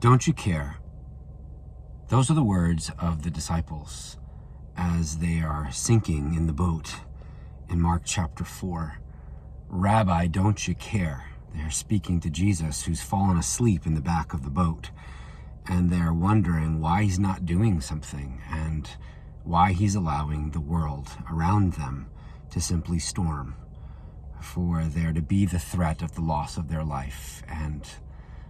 Don't you care? Those are the words of the disciples as they are sinking in the boat in Mark chapter 4. Rabbi, don't you care? They're speaking to Jesus, who's fallen asleep in the back of the boat. And they're wondering why he's not doing something and why he's allowing the world around them to simply storm, for there to be the threat of the loss of their life and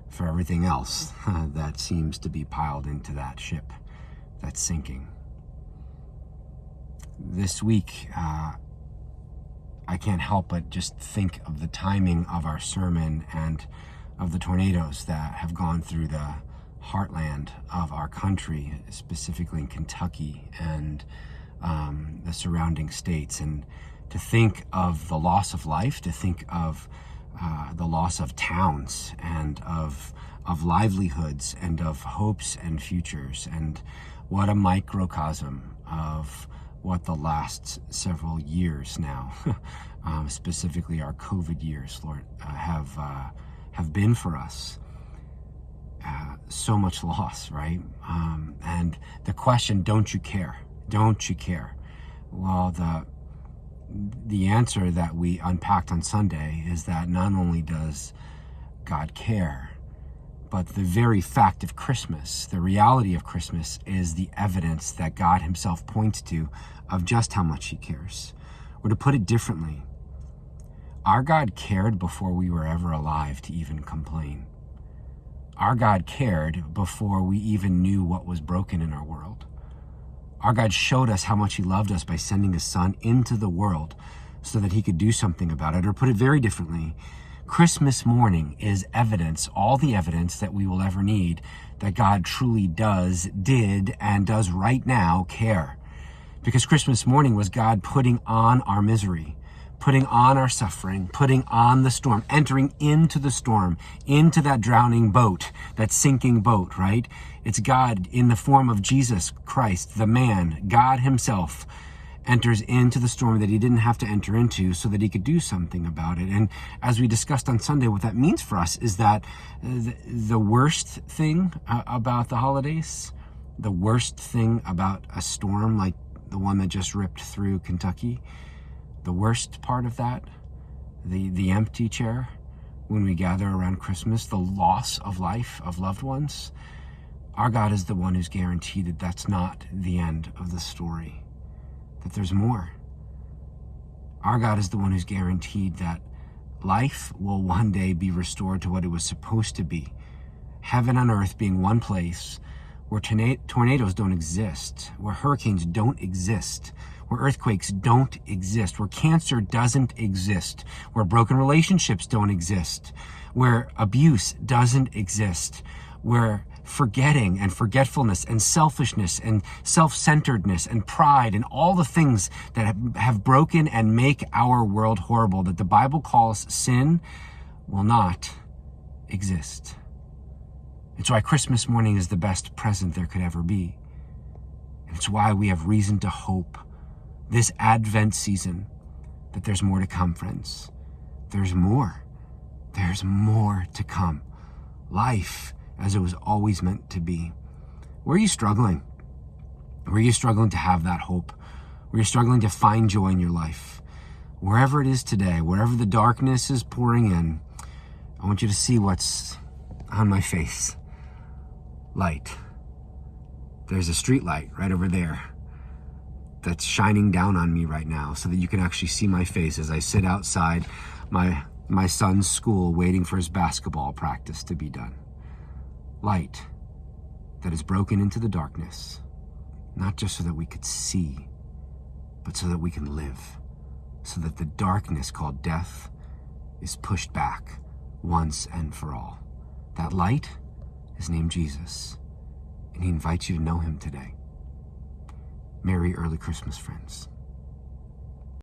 for everything else that seems to be piled into that ship that's sinking. This week, I can't help but just think of the timing of our sermon and of the tornadoes that have gone through the heartland of our country, specifically in Kentucky and the surrounding states. And to think of the loss of life, to think of the loss of towns and of livelihoods and of hopes and futures, and what a microcosm of what the last several years now, specifically our COVID years, Lord, have been for us. So much loss, right? And the question, don't you care? Don't you care? Well, the answer that we unpacked on Sunday is that not only does God care, but the very fact of Christmas, the reality of Christmas, is the evidence that God himself points to of just how much he cares. Or to put it differently, our God cared before we were ever alive to even complain. Our God cared before we even knew what was broken in our world. Our God showed us how much he loved us by sending his son into the world so that he could do something about it. Or put it very differently, Christmas morning is evidence, all the evidence that we will ever need, that God truly did, and does right now care. Because Christmas morning was God putting on our misery, putting on our suffering, putting on the storm, entering into the storm, into that drowning boat, that sinking boat, right? It's God in the form of Jesus Christ, the man, God himself, enters into the storm that he didn't have to enter into so that he could do something about it. And as we discussed on Sunday, what that means for us is that the worst thing about the holidays, the worst thing about a storm like the one that just ripped through Kentucky, the worst part of that, the empty chair when we gather around Christmas, the loss of life, of loved ones, our God is the one who's guaranteed that that's not the end of the story, that there's more. Our God is the one who's guaranteed that life will one day be restored to what it was supposed to be. Heaven and earth being one place where tornadoes don't exist, where hurricanes don't exist, where earthquakes don't exist, where cancer doesn't exist, where broken relationships don't exist, where abuse doesn't exist, where forgetting and forgetfulness and selfishness and self-centeredness and pride and all the things that have broken and make our world horrible, that the Bible calls sin, will not exist. It's why Christmas morning is the best present there could ever be. And it's why we have reason to hope this Advent season that there's more to come, friends. There's more. There's more to come. Life as it was always meant to be. Where are you struggling? Where are you struggling to have that hope? Where you're struggling to find joy in your life? Wherever it is today, wherever the darkness is pouring in, I want you to see what's on my face. Light. There's a street light right over there that's shining down on me right now so that you can actually see my face as I sit outside my son's school waiting for his basketball practice to be done. Light that is broken into the darkness, not just so that we could see, but so that we can live, so that the darkness called death is pushed back once and for all. That light is named Jesus, and he invites you to know him today. Merry early Christmas, friends.